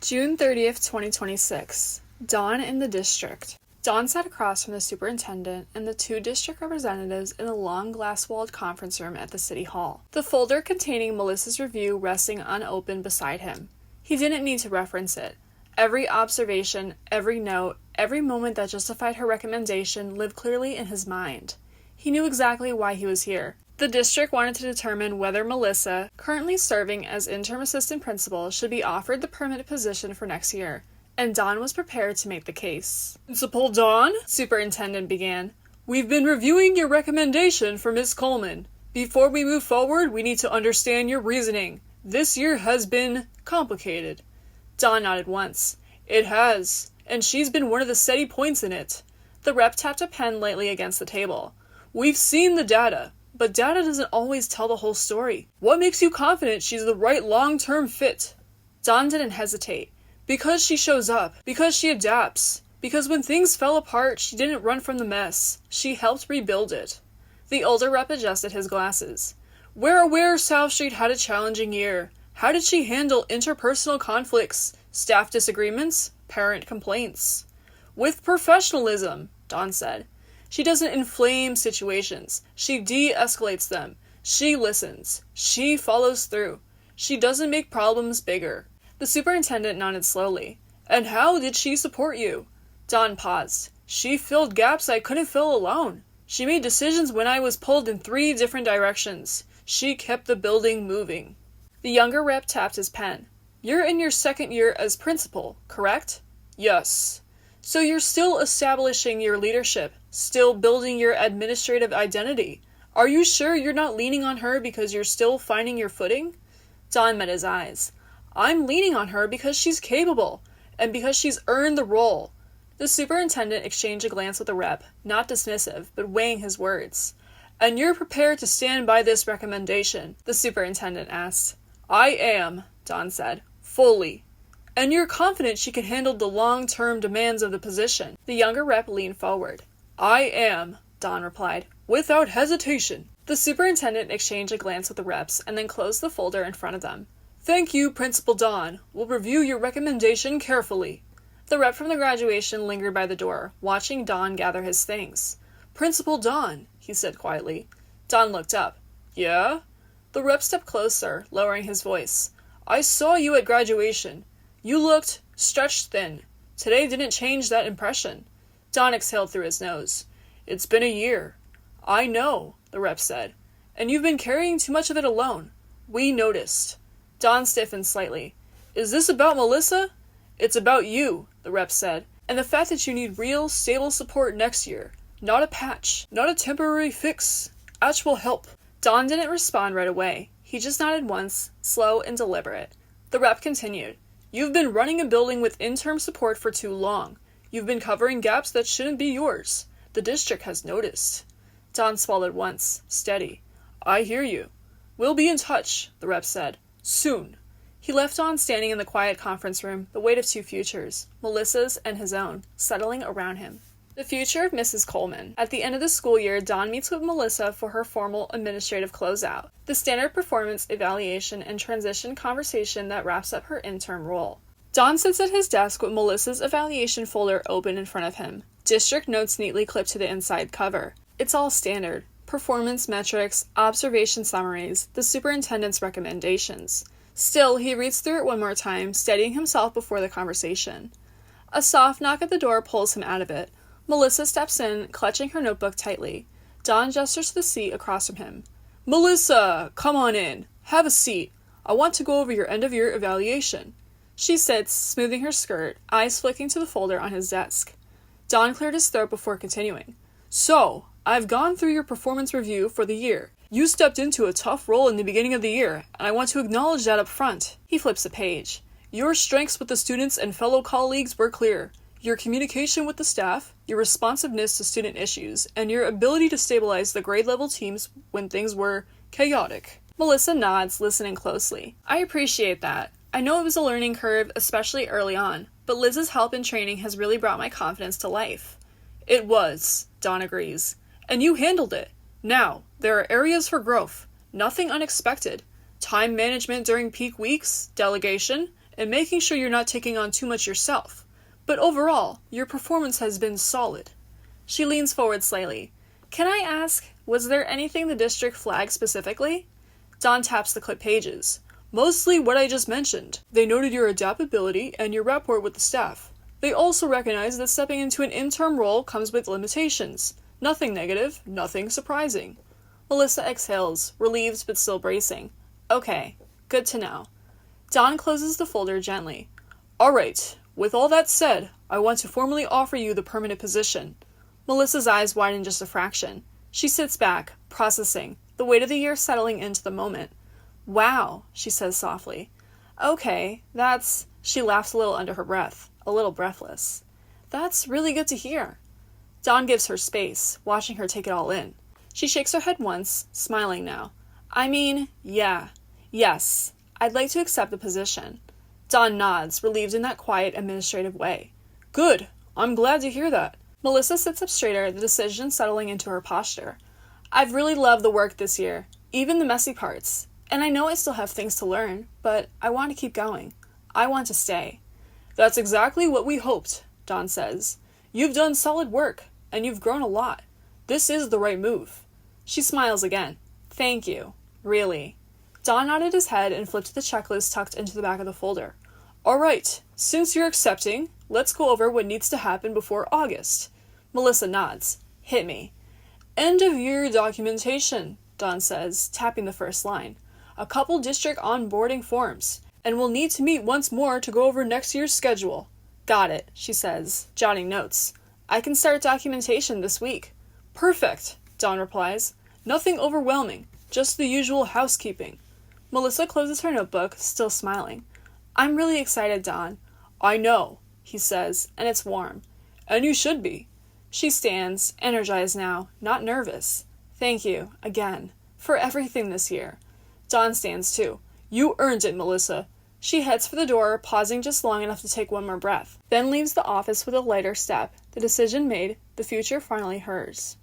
June 30th, 2026. Dawn in the district. Dawn sat across from the superintendent and the two district representatives in the long glass-walled conference room at the city hall, the folder containing Melissa's review resting unopened beside him. He didn't need to reference it. Every observation, every note, every moment that justified her recommendation lived clearly in his mind. He knew exactly why he was here. The district wanted to determine whether Melissa, currently serving as interim assistant principal, should be offered the permanent position for next year, and Dawn was prepared to make the case. Principal Dawn, Superintendent began, we've been reviewing your recommendation for Ms. Coleman. Before we move forward, we need to understand your reasoning. This year has been complicated. Dawn nodded once. It has, and she's been one of the steady points in it. The rep tapped a pen lightly against the table. We've seen the data, but data doesn't always tell the whole story. What makes you confident she's the right long-term fit? Dawn didn't hesitate. Because she shows up, because she adapts, because when things fell apart, she didn't run from the mess. She helped rebuild it. The older rep adjusted his glasses. We're aware South Street had a challenging year. How did she handle interpersonal conflicts, staff disagreements, parent complaints? With professionalism, Dawn said. She doesn't inflame situations. She de-escalates them. She listens. She follows through. She doesn't make problems bigger. The superintendent nodded slowly. And how did she support you? Dawn paused. She filled gaps I couldn't fill alone. She made decisions when I was pulled in 3 different directions. She kept the building moving. The younger rep tapped his pen. You're in your 2nd year as principal, correct? Yes. So you're still establishing your leadership, still building your administrative identity. Are you sure you're not leaning on her because you're still finding your footing? Dawn met his eyes. I'm leaning on her because she's capable, and because she's earned the role. The superintendent exchanged a glance with the rep, not dismissive, but weighing his words. And you're prepared to stand by this recommendation? The superintendent asked. I am, Dawn said, fully. And you're confident she can handle the long-term demands of the position? The younger rep leaned forward. I am, Dawn replied, without hesitation. The superintendent exchanged a glance with the reps and then closed the folder in front of them. Thank you, Principal Dawn. We'll review your recommendation carefully. The rep from the graduation lingered by the door, watching Dawn gather his things. Principal Dawn, he said quietly. Dawn looked up. Yeah? The rep stepped closer, lowering his voice. I saw you at graduation. You looked stretched thin. Today didn't change that impression. Dawn exhaled through his nose. It's been a year. I know, the rep said. And you've been carrying too much of it alone. We noticed. Dawn stiffened slightly. Is this about Melissa? It's about you, the rep said, and the fact that you need real, stable support next year. Not a patch, not a temporary fix. Actual help. Dawn didn't respond right away. He just nodded once, slow and deliberate. The rep continued. You've been running a building with interim support for too long. You've been covering gaps that shouldn't be yours. The district has noticed. Dawn swallowed once, steady. I hear you. We'll be in touch, the rep said. Soon. He left Dawn standing in the quiet conference room, the weight of 2 futures, Melissa's and his own, settling around him. The future of Mrs. Coleman. At the end of the school year, Dawn meets with Melissa for her formal administrative closeout, the standard performance evaluation and transition conversation that wraps up her interim role. Dawn sits at his desk with Melissa's evaluation folder open in front of him, district notes neatly clipped to the inside cover. It's all standard. Performance metrics, observation summaries, the superintendent's recommendations. Still, he reads through it one more time, steadying himself before the conversation. A soft knock at the door pulls him out of it. Melissa steps in, clutching her notebook tightly. Dawn gestures to the seat across from him. Melissa, come on in. Have a seat. I want to go over your end-of-year evaluation. She sits, smoothing her skirt, eyes flicking to the folder on his desk. Dawn cleared his throat before continuing. So, I've gone through your performance review for the year. You stepped into a tough role in the beginning of the year, and I want to acknowledge that up front. He flips a page. Your strengths with the students and fellow colleagues were clear. Your communication with the staff, your responsiveness to student issues, and your ability to stabilize the grade-level teams when things were chaotic. Melissa nods, listening closely. I appreciate that. I know it was a learning curve, especially early on, but Liz's help and training has really brought my confidence to life. It was, Dawn agrees. And you handled it. Now, there are areas for growth. Nothing unexpected. Time management during peak weeks, delegation, and making sure you're not taking on too much yourself. But overall, your performance has been solid. She leans forward slightly. Can I ask, was there anything the district flagged specifically? Dawn taps the clip pages. Mostly what I just mentioned. They noted your adaptability and your rapport with the staff. They also recognized that stepping into an interim role comes with limitations. Nothing negative, nothing surprising. Melissa exhales, relieved but still bracing. Okay, good to know. Dawn closes the folder gently. All right, with all that said, I want to formally offer you the permanent position. Melissa's eyes widen just a fraction. She sits back, processing, the weight of the year settling into the moment. Wow, she says softly. Okay, that's... She laughs a little under her breath, a little breathless. That's really good to hear. Dawn gives her space, watching her take it all in. She shakes her head once, smiling now. I mean, yeah. Yes, I'd like to accept the position. Dawn nods, relieved in that quiet, administrative way. Good. I'm glad to hear that. Melissa sits up straighter, the decision settling into her posture. I've really loved the work this year, even the messy parts. And I know I still have things to learn, but I want to keep going. I want to stay. That's exactly what we hoped, Dawn says. You've done solid work, and you've grown a lot. This is the right move. She smiles again. Thank you. Really. Dawn nodded his head and flipped to the checklist tucked into the back of the folder. All right, since you're accepting, let's go over what needs to happen before August. Melissa nods. Hit me. End of year documentation, Dawn says, tapping the first line. A couple district onboarding forms, and we'll need to meet once more to go over next year's schedule. Got it, she says, jotting notes. I can start documentation this week. Perfect, Dawn replies. Nothing overwhelming, just the usual housekeeping. Melissa closes her notebook, still smiling. I'm really excited, Dawn. I know, he says, and it's warm. And you should be. She stands, energized now, not nervous. Thank you, again, for everything this year. Dawn stands too. You earned it, Melissa. She heads for the door, pausing just long enough to take one more breath, then leaves the office with a lighter step, the decision made, the future finally hers.